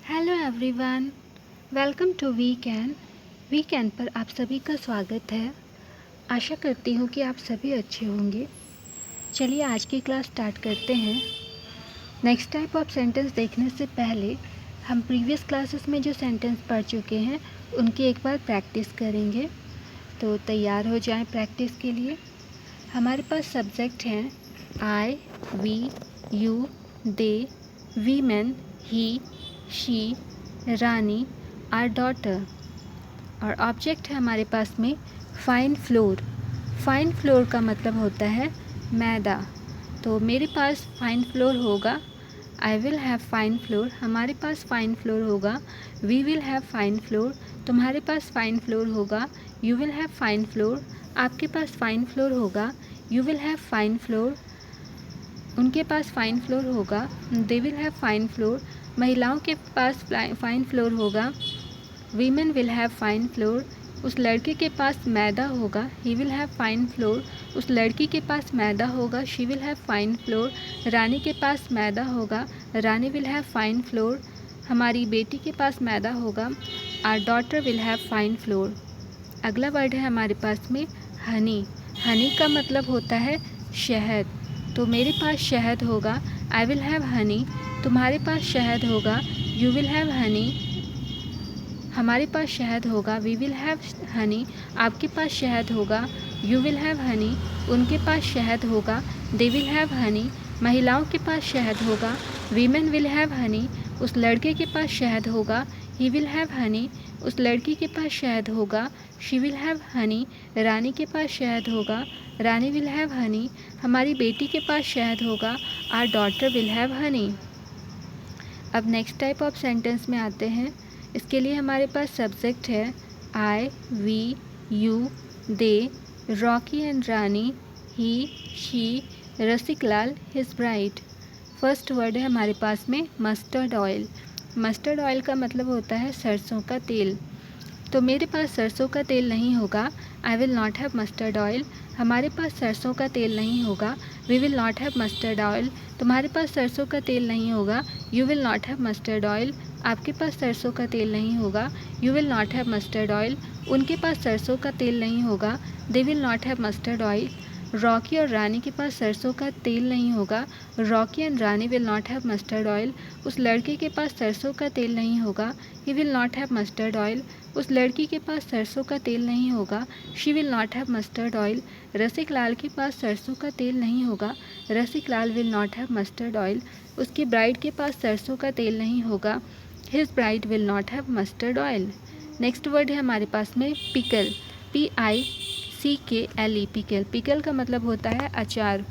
Hello everyone, welcome to weekend पर आप सभी का स्वागत है। आशा करती हूँ कि आप सभी अच्छे होंगे। चलिए आज की क्लास स्टार्ट करते हैं। नेक्स्ट टाइप ऑफ सेंटेंस देखने से पहले हम प्रीवियस क्लासेस में जो सेंटेंस पढ़ चुके हैं उनकी एक बार प्रैक्टिस करेंगे। तो तैयार हो जाएं प्रैक्टिस के लिए। हमारे पास सब्जेक्ट हैं I, we, you, they, women, he, she, Rani, are daughter. और ऑब्जेक्ट है हमारे पास में फाइन फ्लोर। फाइन फ्लोर का मतलब होता है मैदा। तो मेरे पास फाइन फ्लोर होगा, I will have fine flour. हमारे पास फाइन फ्लोर होगा, we will have fine flour. तुम्हारे पास फाइन फ्लोर होगा, you will have fine flour. आपके पास फाइन फ्लोर होगा, you will have fine flour. उनके पास फाइन फ्लोर होगा, they will have fine flour. महिलाओं के पास फाइन फ्लोर होगा, women will have fine flour. उस लड़के के पास मैदा होगा, he will have fine flour. उस लड़की के पास मैदा होगा, she will have fine flour. Rani के पास मैदा होगा, Rani will have fine flour. हमारी बेटी के पास मैदा होगा, our daughter will have fine flour. अगला वर्ड है हमारे पास में हनी। हनी का मतलब होता है शहद। तो मेरे पास शहद होगा, आई विल हैव हनी। तुम्हारे पास शहद होगा, यू विल हैव हनी। हमारे पास शहद होगा, वी विल हैव हनी। आपके पास शहद होगा, यू विल हैव हनी। उनके पास शहद होगा, दे विल हैव हनी। महिलाओं के पास शहद होगा, वीमेन विल हैव हनी। उस लड़के के पास शहद होगा, ही विल हैव हनी। उस लड़की के पास शहद होगा, शी विल हैव हनी। रानी के पास शहद होगा, रानी विल हैव हनी। हमारी बेटी के पास शहद होगा, our daughter will have honey. अब नेक्स्ट टाइप ऑफ सेंटेंस में आते हैं। इसके लिए हमारे पास सब्जेक्ट है I, we, you, they, Rocky and Rani, he, she, Rasiklal, his bride. First word है हमारे पास में मस्टर्ड ऑयल। मस्टर्ड ऑयल का मतलब होता है सरसों का तेल। तो मेरे पास सरसों का तेल नहीं होगा, I will not have mustard oil. हमारे पास सरसों का तेल नहीं होगा, we will not have mustard oil. तुम्हारे पास सरसों का तेल नहीं होगा, you will not have mustard oil. आपके पास सरसों का तेल नहीं होगा, you will not have mustard oil. उनके पास सरसों का तेल नहीं होगा, they will not have mustard oil. Rocky और रानी के पास सरसों का तेल नहीं होगा, Rocky and Rani will not have mustard oil. उस लड़के के पास सरसों का तेल नहीं होगा, he will not have mustard oil. उस लड़की के पास सरसों का तेल नहीं होगा, she will not have mustard oil. Rasik Lal के पास सरसों का तेल नहीं होगा, Rasik Lal will not have mustard oil. उसकी ब्राइड के पास सरसों का तेल नहीं होगा, his bride will not have mustard oil. Next word है हमारे पास में पिकल। PICKLE, pickle. पिकल का मतलब होता है अचार।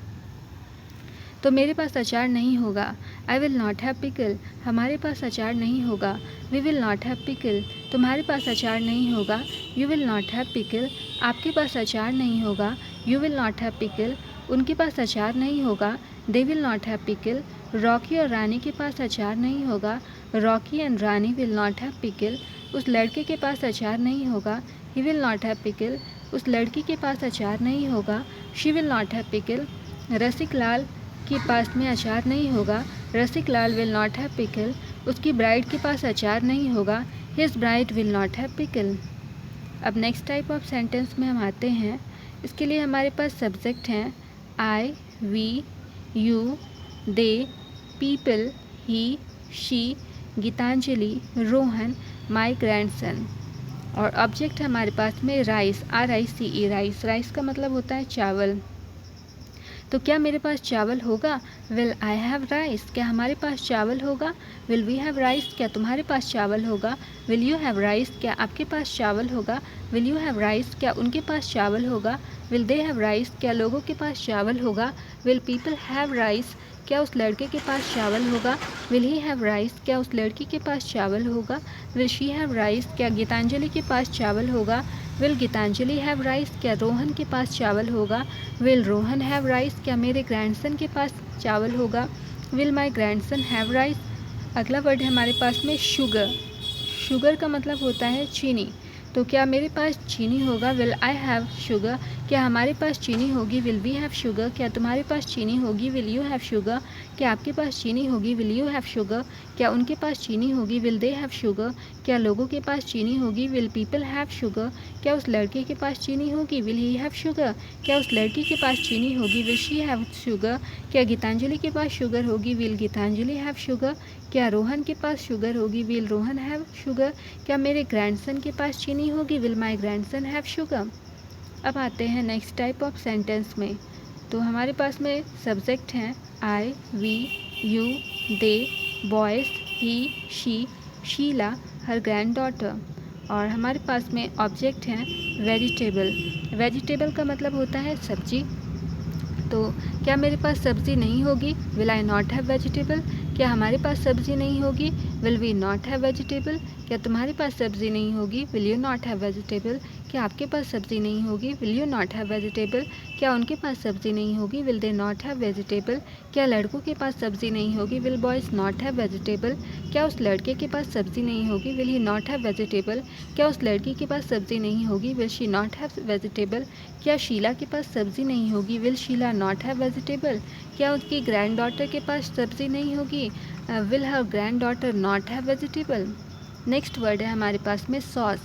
तो मेरे पास अचार नहीं होगा, I will not have pickle. हमारे पास अचार नहीं होगा, we will not have pickle. तुम्हारे पास अचार नहीं होगा, you will not have pickle. आपके पास अचार नहीं होगा, you will not have pickle. उनके पास अचार नहीं होगा, they will not have pickle. Rocky और रानी के पास अचार नहीं होगा, Rocky and Rani will not have pickle. उस लड़के के पास अचार नहीं होगा, he will not have pickle. उस लड़की के पास अचार नहीं होगा, she will not have pickle. Rasik Lal के पास में अचार नहीं होगा, Rasik Lal will not have pickle. उसकी ब्राइड के पास अचार नहीं होगा, his bride will not have pickle. अब नेक्स्ट टाइप ऑफ सेंटेंस में हम आते हैं। इसके लिए हमारे पास सब्जेक्ट हैं I, we, you, they, people, he, she, Geetanjali, Rohan, my grandson. और ऑब्जेक्ट है हमारे पास में राइस, RICE, राइस। राइस का मतलब होता है चावल। तो क्या मेरे पास चावल होगा, विल आई हैव राइस। क्या हमारे पास चावल होगा, विल वी हैव राइस। क्या तुम्हारे पास चावल होगा, विल यू हैव राइस। क्या आपके पास चावल होगा, विल यू हैव राइस। क्या उनके पास चावल होगा, विल दे हैव राइस। क्या लोगों के पास चावल होगा, विल पीपल हैव राइस। क्या उस लड़के के पास चावल होगा, विल ही हैव राइस। क्या उस लड़की के पास चावल होगा, विल शी हैव राइस। क्या गीतांजलि के पास चावल होगा, विल गीतांजलि हैव राइस। क्या रोहन के पास चावल होगा, विल रोहन हैव राइस। क्या मेरे ग्रैंडसन के पास चावल होगा, will my grandson have rice. अगला वर्ड है हमारे पास में शुगर। शुगर का मतलब होता है चीनी। तो क्या मेरे पास चीनी होगा, विल आई हैव शुगर। क्या हमारे पास चीनी होगी, विल वी हैव शुगर। क्या तुम्हारे पास चीनी होगी, विल यू हैव शुगर। क्या आपके पास चीनी होगी, विल यू हैव शुगर। क्या उनके पास चीनी होगी, विल दे हैव शुगर। क्या लोगों के पास चीनी होगी, विल पीपल हैव शुगर। क्या उस लड़के के पास चीनी होगी, विल ही हैव शुगर। क्या उस लड़की के पास चीनी होगी, विल शी हैव शुगर। क्या गीतांजलि के पास शुगर होगी, विल गीतांजलि हैव शुगर। क्या रोहन के पास शुगर होगी, विल रोहन हैव शुगर। क्या मेरे ग्रैंडसन के पास चीनी होगी, will my grandson have sugar. अब आते हैं नेक्स्ट टाइप ऑफ सेंटेंस में। तो हमारे पास में सब्जेक्ट हैं I, we, you, they, boys, he, she, Sheela, her granddaughter. और हमारे पास में ऑब्जेक्ट हैं वेजिटेबल। वेजिटेबल का मतलब होता है सब्जी। तो क्या मेरे पास सब्ज़ी नहीं होगी, will I not have vegetable. क्या हमारे पास सब्ज़ी नहीं होगी, will we not have vegetable. क्या तुम्हारे पास सब्ज़ी नहीं होगी, will you not have vegetable. क्या आपके पास सब्ज़ी नहीं होगी, will you not have vegetable. क्या उनके पास सब्ज़ी नहीं होगी, will they not have vegetable. क्या लड़कों के पास सब्ज़ी नहीं होगी, will boys not have vegetable. क्या उस लड़के के पास सब्ज़ी नहीं होगी, will he not have vegetable. क्या उस लड़की के पास सब्ज़ी नहीं होगी, will she not have vegetable. क्या शीला के पास सब्ज़ी नहीं होगी, will Sheela not have vegetable. क्या उसकी ग्रैंड डॉटर के पास सब्ज़ी नहीं होगी, will her granddaughter not have vegetable. Next word है हमारे पास में सॉस।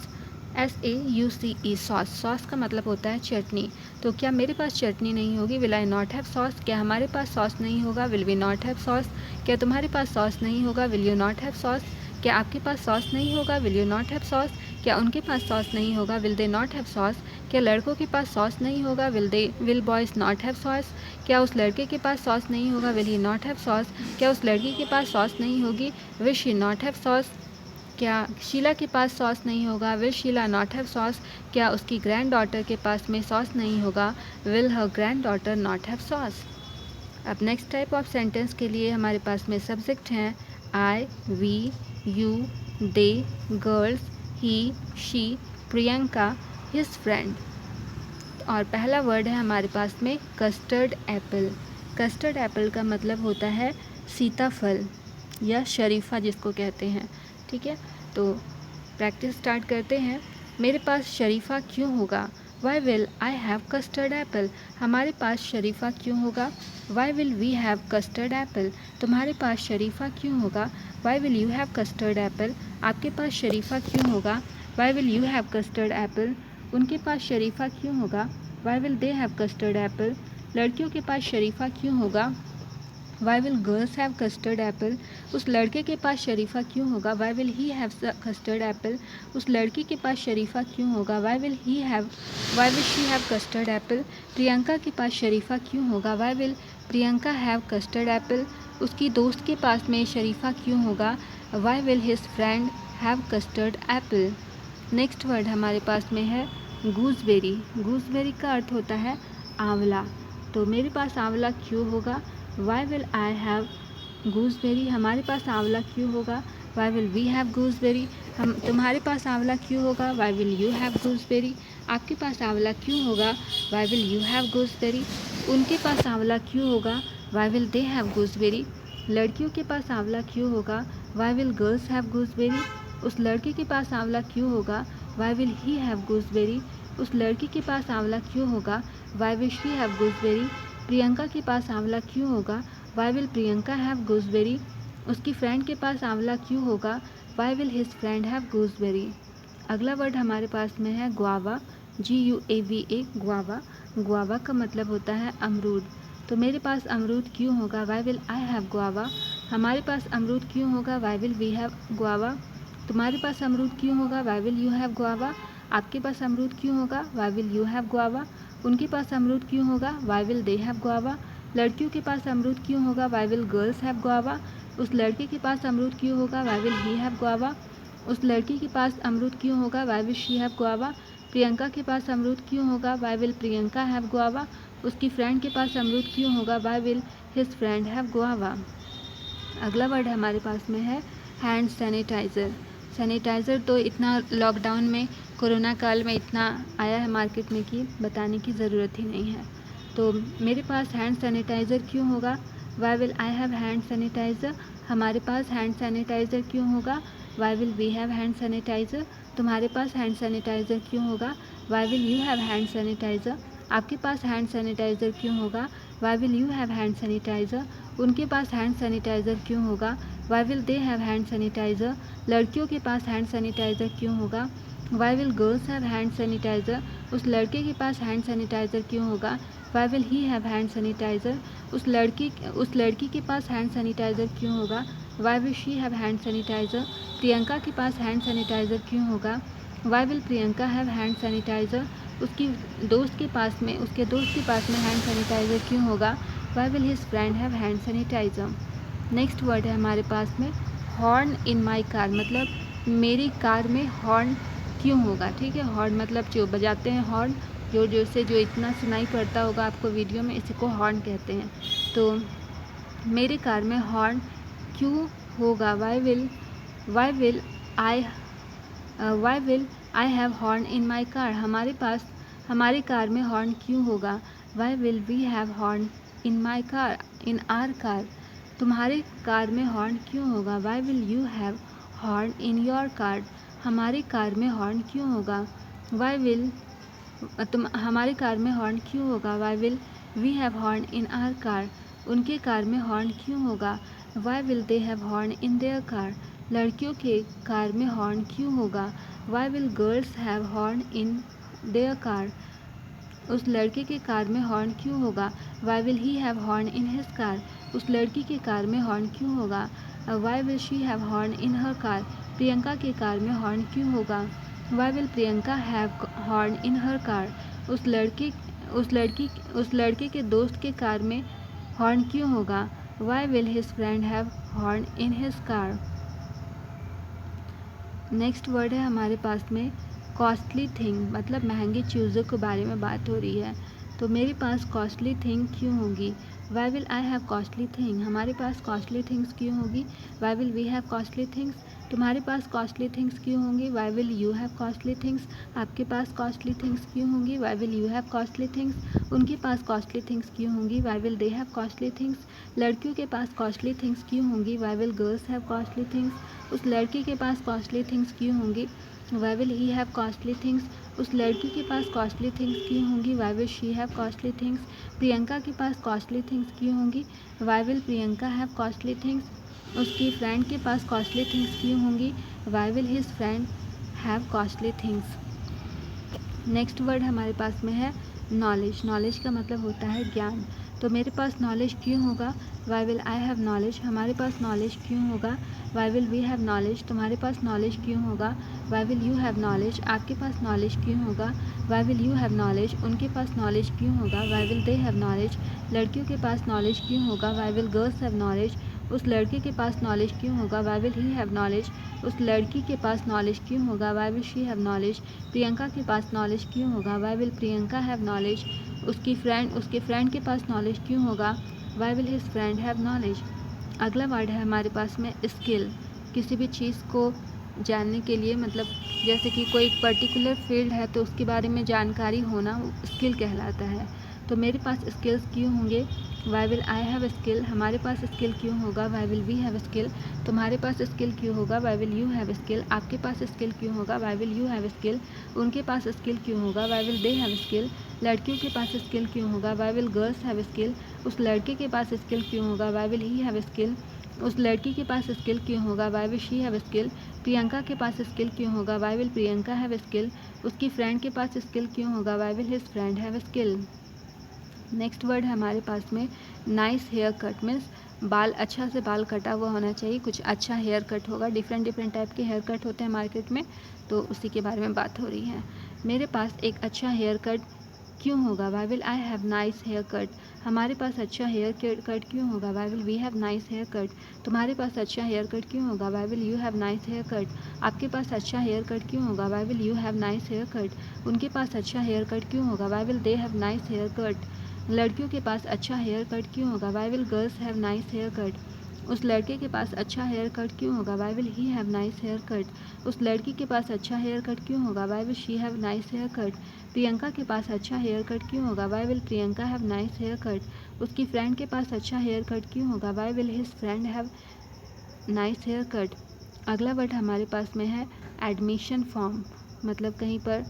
SAUCE sauce. सॉस का मतलब होता है चटनी। तो क्या मेरे पास चटनी नहीं होगी, will I not have sauce. क्या हमारे पास सॉस नहीं होगा, will we not have sauce. क्या तुम्हारे पास सॉस नहीं होगा, will you not have sauce. क्या आपके पास सॉस नहीं होगा, will you not have sauce. क्या उनके पास सॉस नहीं होगा, will they not have sauce. क्या लड़कों के पास सॉस नहीं होगा, will boys not have sauce. क्या उस लड़के के पास सॉस नहीं होगा, will he not have sauce. क्या उस लड़की के पास सॉस नहीं होगी, will she not have sauce. क्या शीला के पास सॉस नहीं होगा, will Sheela not have sauce. क्या उसकी ग्रैंड डॉटर के पास में सॉस नहीं होगा, will her granddaughter not have sauce. अब नेक्स्ट टाइप ऑफ सेंटेंस के लिए हमारे पास में सब्जेक्ट हैं I, we, you, they, girls, he, she, Priyanka, his friend. और पहला वर्ड है हमारे पास में कस्टर्ड एप्पल। कस्टर्ड एप्पल का मतलब होता है सीताफल या शरीफा जिसको कहते हैं। ठीक है, तो प्रैक्टिस स्टार्ट करते हैं। मेरे पास शरीफा क्यों होगा, why will I have custard apple. हमारे पास शरीफा क्यों होगा, why will we have custard apple. तुम्हारे पास शरीफा क्यों होगा, why will you have custard apple. आपके पास शरीफा क्यों होगा, why will you have custard apple. उनके पास शरीफा क्यों होगा, why will they have custard apple. लड़कियों के पास शरीफा क्यों होगा, why will girls have custard apple. उस लड़के के पास शरीफा क्यों होगा, why will he have custard apple. उस लड़की के पास शरीफा क्यों होगा, why will she have custard apple. Priyanka के पास शरीफा क्यों होगा, why will Priyanka have custard apple. उसकी दोस्त के पास में शरीफा क्यों होगा, why will his friend have custard apple. Next word हमारे पास में है गूसबेरी। गूसबेरी का अर्थ होता है आंवला। तो मेरे पास आंवला क्यों होगा, why will I have gooseberry. हमारे पास आंवला क्यों होगा, why will we have gooseberry. तुम्हारे पास आंवला क्यों होगा, why will you have gooseberry. आपके पास आंवला क्यों होगा, why will you have gooseberry. उनके पास आंवला क्यों होगा, why will they have gooseberry. लड़कियों के पास आंवला क्यों होगा, why will girls have gooseberry. उस लड़के के पास आंवला क्यों होगा, why will he have gooseberry. उस लड़की के पास आंवला क्यों होगा, why will she have gooseberry. Priyanka के पास आंवला क्यों होगा, why will Priyanka have gooseberry. उसकी फ्रेंड के पास आंवला क्यों होगा, why will his friend have gooseberry. अगला वर्ड हमारे पास में है गुआवा। GUAVA guava. गुआवा का मतलब होता है अमरूद। तो मेरे पास अमरूद क्यों होगा, why will I have guava. हमारे पास अमरूद क्यों होगा, why will we have guava. तुम्हारे पास अमरूद क्यों होगा, why will you have guava. आपके पास अमरूद क्यों होगा, why will you have guava. उनके पास अमरूद क्यों होगा, why will they have guava. लड़कियों के पास अमरूद क्यों होगा, why will girls have guava. उस लड़के के पास अमरूद क्यों होगा, why will he have guava. उस लड़की के पास अमरूद क्यों होगा, why will she have guava. Priyanka के पास अमरूद क्यों होगा, why will Priyanka have guava. उसकी फ्रेंड के पास अमरूद क्यों होगा, why will his friend have guava. अगला वर्ड हमारे पास में है हैंड सैनिटाइज़र। सैनिटाइज़र तो इतना लॉकडाउन में, कोरोना काल में इतना आया है मार्केट में कि बताने की ज़रूरत ही नहीं है। तो मेरे पास हैंड सैनिटाइज़र क्यों होगा, why will I have hand sanitiser. हमारे पास हैंड सैनिटाइज़र क्यों होगा, why will we have hand sanitiser. तुम्हारे पास हैंड सैनिटाइज़र क्यों होगा, why will you have hand sanitiser. आपके पास हैंड सैनिटाइज़र क्यों होगा? Why will you have hand sanitiser? उनके पास हैंड सैनिटाइज़र क्यों होगा? Why will they have hand sanitiser? लड़कियों के पास हैंड सैनिटाइज़र क्यों होगा? Why will girls have hand sanitiser? उस लड़के के पास हैंड सैनिटाइज़र क्यों होगा? Why will he have hand sanitiser? उस लड़की के पास हैंड सैनिटाइज़र क्यों होगा? Why will she have hand sanitiser? Priyanka के पास हैंड सैनिटाइज़र क्यों होगा? Why will Priyanka have hand sanitiser? उसके दोस्त के पास में हैंड सैनिटाइज़र क्यों होगा? Why will his friend have hand sanitiser? Next word है हमारे पास में हॉर्न इन माई कार, मतलब मेरी कार में हॉर्न क्यों होगा। ठीक है, हॉर्न मतलब जो बजाते हैं हॉर्न, जो इतना सुनाई पड़ता होगा आपको वीडियो में, इसी को हॉर्न कहते हैं। तो मेरे कार में हॉर्न क्यों होगा? Why will I have horn in my car? हमारी कार में हॉर्न क्यों होगा? Why will we have horn in our car? तुम्हारे कार में हॉर्न क्यों होगा? Why will you have horn in your car? हमारी कार में हॉर्न क्यों होगा? हमारी कार में हॉर्न क्यों होगा? Why will we have horn in our car? उनके कार में हॉर्न क्यों होगा? Why will they have horn in their car? लड़कियों के कार में हॉर्न क्यों होगा? Why will girls have horn in their car? उस लड़के के कार में हॉर्न क्यों होगा? Why will he have horn in his car? उस लड़की के कार में हॉर्न क्यों होगा? Why will she have horn in her car? Priyanka के कार में हॉर्न क्यों होगा? Why will Priyanka have horn in her car? उस लड़के के दोस्त के कार में हॉर्न क्यों होगा? Why will his friend have horn in his car? Next word है हमारे पास में कॉस्टली थिंग, मतलब महंगी चीज़ों के बारे में बात हो रही है। तो मेरे पास कॉस्टली थिंग क्यों होगी? Why will I have costly thing? हमारे पास कॉस्टली थिंग्स क्यों होगी? Why will we have costly things? तुम्हारे पास कॉस्टली थिंग्स क्यों होंगी? Why will you have costly things? आपके पास कॉस्टली थिंग्स क्यों होंगी? Why will you have costly things? उनके पास कॉस्टली थिंग्स क्यों होंगी? Why will they have costly things? लड़कियों के पास कॉस्टली थिंग्स क्यों होंगी? Why will girls have costly things? उस लड़के के पास कॉस्टली थिंग्स क्यों होंगी? Why will he have costly things? उस लड़की के पास कॉस्टली थिंग्स क्यों होंगी? Why will she have costly things? Priyanka के पास कॉस्टली थिंग्स क्यों होंगी? Why will Priyanka have costly things? उसकी फ्रेंड के पास कॉस्टली थिंग्स क्यों होंगी? Why will his friend have costly things? Next word हमारे पास में है नॉलेज। नॉलेज का मतलब होता है ज्ञान। तो मेरे पास नॉलेज क्यों होगा? Why will I have knowledge? हमारे पास नॉलेज क्यों होगा? Why will we have knowledge? तुम्हारे पास नॉलेज क्यों होगा? Why will you have knowledge? आपके पास नॉलेज क्यों होगा? Why will you have knowledge? उनके पास नॉलेज क्यों होगा? Why will they have knowledge? लड़कियों के पास नॉलेज क्यों होगा? Why will girls have knowledge? उस लड़के के पास नॉलेज क्यों होगा? Why will he have knowledge? उस लड़की के पास नॉलेज क्यों होगा? Why will she have knowledge? Priyanka के पास नॉलेज क्यों होगा? Why will Priyanka have knowledge? उसके फ्रेंड के पास नॉलेज क्यों होगा? Why will his friend have knowledge? अगला वर्ड है हमारे पास में स्किल। किसी भी चीज़ को जानने के लिए, मतलब जैसे कि कोई एक पर्टिकुलर फील्ड है तो उसके बारे में जानकारी होना स्किल कहलाता है। तो मेरे पास स्किल्स क्यों होंगे? Why will I have skill? हमारे पास स्किल क्यों होगा? Why will we have skill? तुम्हारे पास स्किल क्यों होगा? Why will you have skill? आपके पास स्किल क्यों होगा? Why will you have skill? उनके पास स्किल क्यों होगा? Why will they have skill? लड़कियों के पास स्किल क्यों होगा? Why will girls have skill? उस लड़के के पास स्किल क्यों होगा? Why will he have skill? उस लड़की के पास स्किल क्यों होगा? Why will she have skill? Priyanka के पास स्किल क्यों होगा? Why will Priyanka have skill? उसकी फ्रेंड के पास स्किल क्यों होगा? Why will his friend have skill? Next word है हमारे पास में नाइस हेयर कट। मीन्स अच्छा से बाल कटा हुआ होना चाहिए, कुछ अच्छा हेयर कट होगा। डिफरेंट टाइप के हेयर कट होते हैं मार्केट में, तो उसी के बारे में बात हो रही है। मेरे पास एक अच्छा हेयर कट क्यों होगा? Why will I have nice hair cut? हमारे पास अच्छा हेयर कट क्यों होगा? Why will we have nice hair cut? तुम्हारे पास अच्छा हेयर कट क्यों होगा? Why will you have nice hair cut? आपके पास अच्छा हेयर कट क्यों होगा? Why will you have nice hair cut? उनके पास अच्छा हेयर कट क्यों होगा? Why will they have nice hair cut? लड़कियों के पास अच्छा हेयर कट क्यों होगा? Why will girls have nice hair cut? उस लड़के के पास अच्छा हेयर कट क्यों होगा? Why will he have nice hair cut? उस लड़की के पास अच्छा हेयर कट क्यों होगा? Why will she have nice hair cut? Priyanka के पास अच्छा हेयर कट क्यों होगा? Why will Priyanka have nice hair cut? उसकी फ्रेंड के पास अच्छा हेयर कट क्यों होगा? Why will his friend have nice hair cut? अगला वर्ड हमारे पास में है एडमिशन फॉर्म। मतलब कहीं पर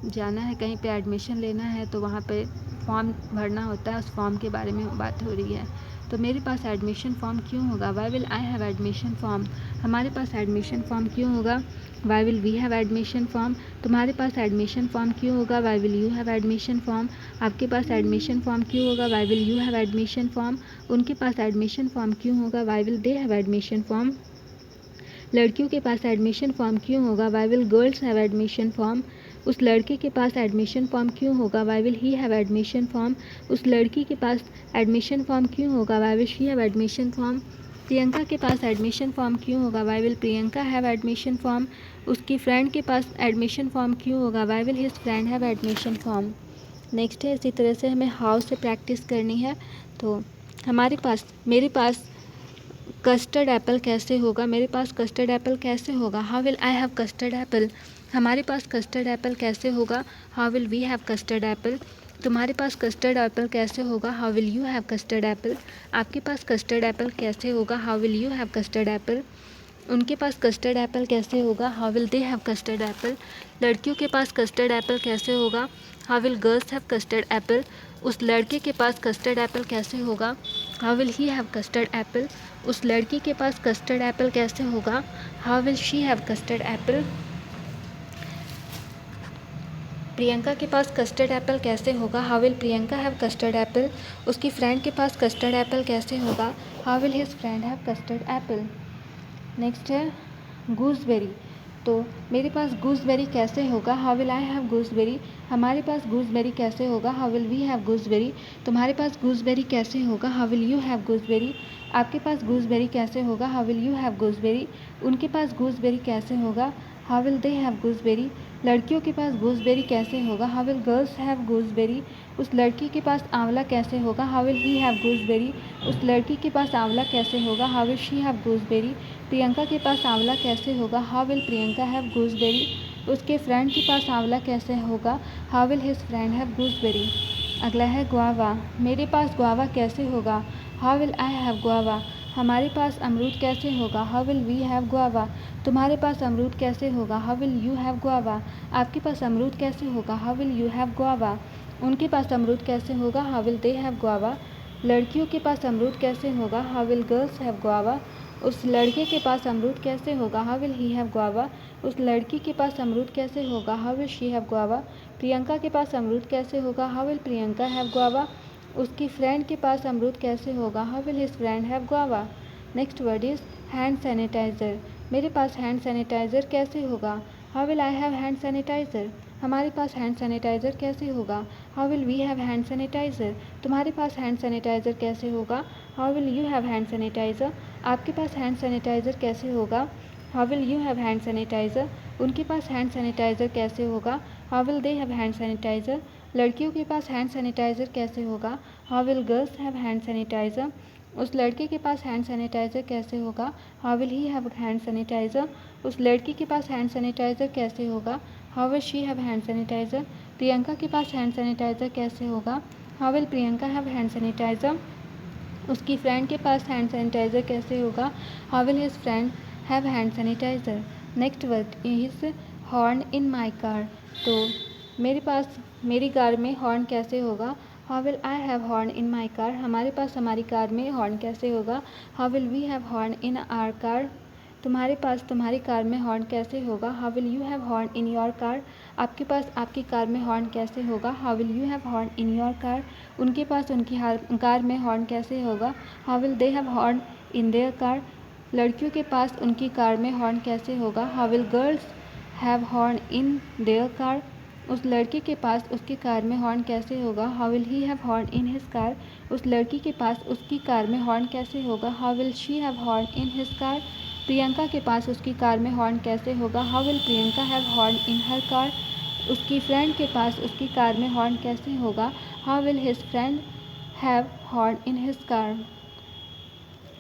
जाना है, कहीं पे एडमिशन लेना है, तो वहाँ पे फॉर्म भरना होता है, उस फॉर्म के बारे में बात हो रही है। तो मेरे पास एडमिशन फॉर्म क्यों होगा? Why will I have admission form? हमारे पास एडमिशन फॉर्म क्यों होगा? Why will we have admission form? तुम्हारे पास एडमिशन फॉर्म क्यों होगा? Why will you have admission form? आपके पास एडमिशन फॉर्म क्यों होगा? Why will you have admission form? उनके पास एडमिशन फॉर्म क्यों होगा? Why will they have admission form? लड़कियों के पास एडमिशन फॉर्म क्यों होगा? Why will girls have admission form? उस लड़के के पास एडमिशन फॉर्म क्यों होगा? Why will he have admission form? उस लड़की के पास एडमिशन फॉर्म क्यों होगा? Why will she have admission form? Priyanka के पास एडमिशन फॉर्म क्यों होगा? Why will Priyanka have admission form? उसकी फ्रेंड के पास एडमिशन फॉर्म क्यों होगा? Why will his friend have admission form? Next है, इसी तरह से हमें हाउ से प्रैक्टिस करनी है। तो मेरे पास कस्टर्ड एप्पल कैसे होगा? मेरे पास कस्टर्ड एप्पल कैसे होगा? How will I have custard apple? हमारे पास कस्टर्ड एप्पल कैसे होगा? How will we have custard apple? तुम्हारे पास कस्टर्ड एप्पल कैसे होगा? How will you have custard apple? आपके पास कस्टर्ड एप्पल कैसे होगा? How will you have custard apple? उनके पास कस्टर्ड एप्पल कैसे होगा? How will they have custard apple? लड़कियों के पास कस्टर्ड एप्पल कैसे होगा? How will girls have custard apple? उस लड़के के पास कस्टर्ड एप्पल कैसे होगा? How will he have custard apple? उस लड़की के पास कस्टर्ड एप्पल कैसे होगा? How will she have custard apple? Priyanka के पास कस्टर्ड एप्पल कैसे होगा? How will Priyanka have custard apple? उसकी फ्रेंड के पास कस्टर्ड एप्पल कैसे होगा? How will his friend have custard apple? Next है गूसबेरी। तो मेरे पास गूसबेरी कैसे होगा? How will I have gooseberry? हमारे पास गूसबेरी कैसे होगा? How will we have gooseberry? तुम्हारे पास गूसबेरी कैसे होगा? How will you have gooseberry? आपके पास गूसबेरी कैसे होगा? How will you have gooseberry? उनके पास गूसबेरी कैसे होगा? How will they have gooseberry? लड़कियों के पास गूसबेरी कैसे होगा? How will girls have gooseberry? उस लड़की के पास आंवला कैसे होगा? How will he have gooseberry? उस लड़की के पास आंवला कैसे होगा? How will she have gooseberry? Priyanka के पास आंवला कैसे होगा? How will Priyanka have gooseberry? उसके फ्रेंड के पास आंवला कैसे होगा? How will his friend have gooseberry? अगला है गुआवा। मेरे पास गुआवा कैसे होगा? How will I have guava? हमारे पास अमरूद कैसे होगा? How will we have guava? तुम्हारे पास अमरूद कैसे होगा? How will you have guava? आपके पास अमरूद कैसे होगा? How will you have guava? उनके पास अमरूद कैसे होगा? How will they have guava? लड़कियों के पास अमरूद कैसे होगा? How will girls have guava? उस लड़के के पास अमरूद कैसे होगा? How will he have guava? उस लड़की के पास अमरूद कैसे होगा? How will she have guava? Priyanka के पास अमरूद कैसे होगा? How will Priyanka have guava? उसकी फ्रेंड के पास अमरूद कैसे होगा? How will his friend have guava? Next word is hand sanitiser. मेरे पास हैंड सैनिटाइज़र कैसे होगा? How will I have hand sanitiser? हमारे पास हैंड सैनिटाइज़र कैसे होगा? How will we have hand sanitiser? तुम्हारे पास हैंड सैनिटाइज़र कैसे होगा? How will you have hand sanitiser? आपके पास हैंड सैनिटाइज़र कैसे होगा? How will you have hand sanitiser? उनके पास हैंड सैनिटाइज़र कैसे होगा? How will they have hand sanitiser? लड़कियों के पास हैंड सैनिटाइज़र कैसे होगा? How will girls have hand sanitiser? उस लड़के के पास हैंड सैनिटाइज़र कैसे होगा? How will he have hand sanitiser? उस लड़की के पास हैंड सैनिटाइज़र कैसे होगा? How will she have hand sanitiser? Priyanka के पास हैंड सैनिटाइज़र कैसे होगा? How will Priyanka have hand sanitiser? उसकी फ्रेंड के पास हैंड सैनिटाइज़र कैसे होगा? How will his friend have hand sanitiser? Next word is horn in my car. तो मेरी कार में हॉर्न कैसे होगा? How will I have horn in my car? हमारे पास हमारी कार में हॉर्न कैसे होगा? How will we have horn in our car? तुम्हारे पास तुम्हारी कार में हॉर्न कैसे होगा? How will you have horn in your car? आपके पास आपकी कार में हॉर्न कैसे होगा? How will you have horn in your car? उनके पास उनकी कार में हॉर्न कैसे होगा? How will they have horn in their car? लड़कियों के पास उनकी कार में हॉर्न कैसे होगा? How will girls have horn in their car? उस लड़के के पास उसकी कार में हॉर्न कैसे होगा? How will he have horn in his car? उस लड़की के पास उसकी कार में हॉर्न कैसे होगा? How will she have horn in his car? Priyanka के पास उसकी कार में हॉर्न कैसे होगा? How will Priyanka have horn in her car? उसकी फ्रेंड के पास उसकी कार में हॉर्न कैसे होगा? How will his friend have horn in his car?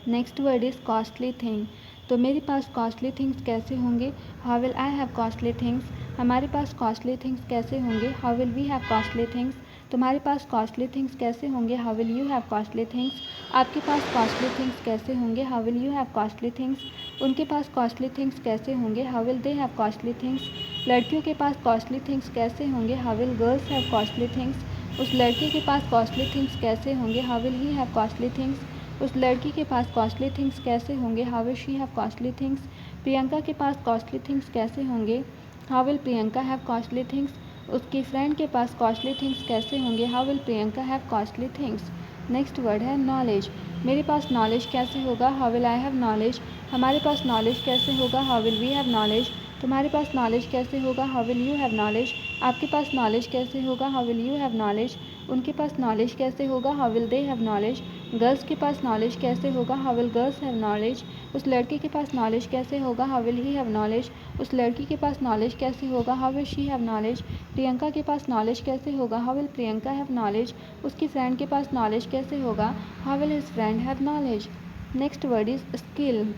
Next word is costly thing. तो मेरे पास कॉस्टली थिंग्स कैसे होंगे? How will I have costly things? हमारे पास कॉस्टली थिंग्स कैसे होंगे? How will we have costly things? तुम्हारे पास कॉस्टली थिंग्स कैसे होंगे? How will you have costly things? आपके पास कॉस्टली थिंग्स कैसे होंगे? How will you have costly things? उनके पास कॉस्टली थिंग्स कैसे होंगे? How will they have costly things? लड़कियों के पास कॉस्टली थिंग्स कैसे होंगे? How will girls have costly things? उस लड़के के पास कॉस्टली थिंग्स कैसे होंगे, how will he have costly things. उस लड़की के पास कॉस्टली थिंग्स कैसे होंगे, how will she have costly things. Priyanka के पास कॉस्टली थिंग्स कैसे होंगे, how will Priyanka have costly things. उसकी फ्रेंड के पास कॉस्टली थिंग्स कैसे होंगे, how will Priyanka have costly things. Next word है नॉलेज। मेरे पास नॉलेज कैसे होगा, how will I have knowledge. हमारे पास नॉलेज कैसे होगा, how will we have knowledge. तुम्हारे पास नॉलेज कैसे होगा, how will you have knowledge. आपके पास नॉलेज कैसे होगा, how will you have knowledge. उनके पास नॉलेज कैसे होगा, how will they have knowledge. Girls के पास नॉलेज कैसे होगा, how will girls have knowledge. उस लड़के के पास नॉलेज कैसे होगा, how will he have knowledge. उस लड़की के पास नॉलेज कैसे होगा, how will she have knowledge. Priyanka के पास नॉलेज कैसे होगा, how will Priyanka have knowledge. उसकी फ्रेंड के पास नॉलेज कैसे होगा, how will his friend have knowledge. Next word is skill.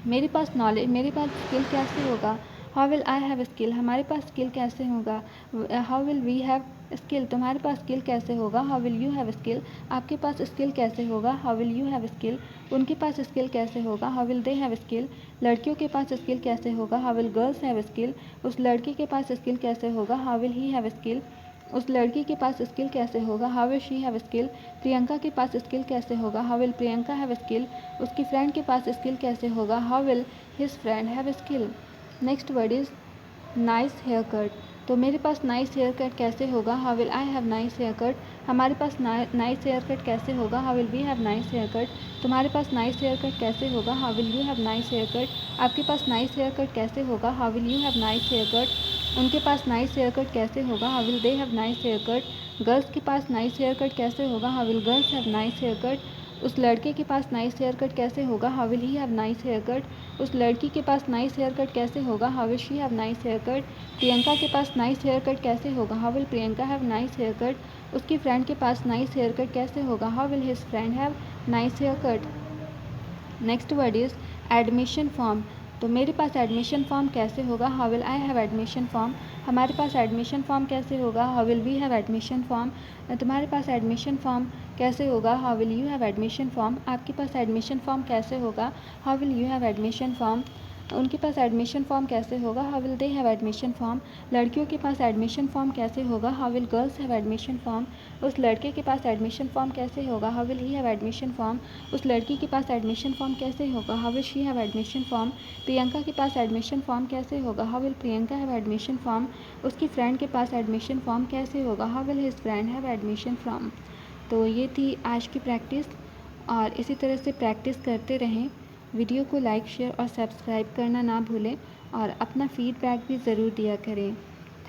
मेरे पास स्किल कैसे होगा, how will I have skill. हमारे पास स्किल कैसे होगा, how will we have skill. तुम्हारे पास स्किल कैसे होगा, how will you have skill. आपके पास स्किल कैसे होगा, how will you have skill. उनके पास स्किल कैसे होगा, how will they have skill. लड़कियों के पास स्किल कैसे होगा, how will girls have skill. उस लड़के के पास स्किल कैसे होगा, how will he have skill. उस लड़की के पास स्किल कैसे होगा, how will she have skill. Priyanka के पास स्किल कैसे होगा, how will Priyanka have skill. उसकी फ्रेंड के पास स्किल कैसे होगा, how will his friend have skill. Next word is nice hair cut. तो मेरे पास नाइस हेयर कट कैसे होगा, how will I have nice hair cut. हमारे पास नाइस हेयर कट कैसे होगा, how will we have nice hair cut. तुम्हारे पास नाइस हेयर कट कैसे होगा, how will you have nice hair cut. आपके पास नाइस हेयर कट कैसे होगा, how will you have nice hair cut. उनके पास नाइस हेयर कट कैसे होगा, how will they have nice hair cut. Girls के पास नाइस हेयर कट कैसे होगा, how will girls have nice hair cut. उस लड़के के पास नाइस हेयर कट कैसे होगा, how will he have nice hair cut. उस लड़की के पास नाइस हेयर कट कैसे होगा, how will she have nice hair cut. Priyanka के पास नाइस हेयर कट कैसे होगा, how will Priyanka have nice hair cut. उसकी फ्रेंड के पास नाइस हेयर कट कैसे होगा, how will his friend have nice hair cut. Next word is admission form. तो मेरे पास एडमिशन फॉर्म कैसे होगा, how will I have admission form. हमारे पास एडमिशन फॉर्म कैसे होगा, how will we have admission form. तुम्हारे पास एडमिशन फॉर्म कैसे होगा, how will you have admission form. आपके पास एडमिशन फॉर्म कैसे होगा, how will you have admission form. उनके पास एडमिशन फॉर्म कैसे होगा, how will they have admission form. लड़कियों के पास एडमिशन फॉर्म कैसे होगा, how will girls have admission form. उस लड़के के पास एडमिशन फॉर्म कैसे होगा, how will he have admission form. उस लड़की के पास एडमिशन फॉर्म कैसे होगा, how will she have admission form. Priyanka के पास एडमिशन फॉर्म कैसे होगा, how will Priyanka have admission form. उसकी फ्रेंड के पास एडमिशन फॉर्म कैसे होगा, how will his friend have admission form. तो ये थी आज की प्रैक्टिस, और इसी तरह से प्रैक्टिस करते रहें। वीडियो को लाइक, शेयर और सब्सक्राइब करना ना भूलें, और अपना फीडबैक भी ज़रूर दिया करें।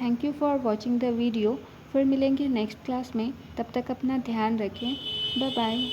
Thank you for watching the video. फिर मिलेंगे नेक्स्ट क्लास में, तब तक अपना ध्यान रखें। Bye bye.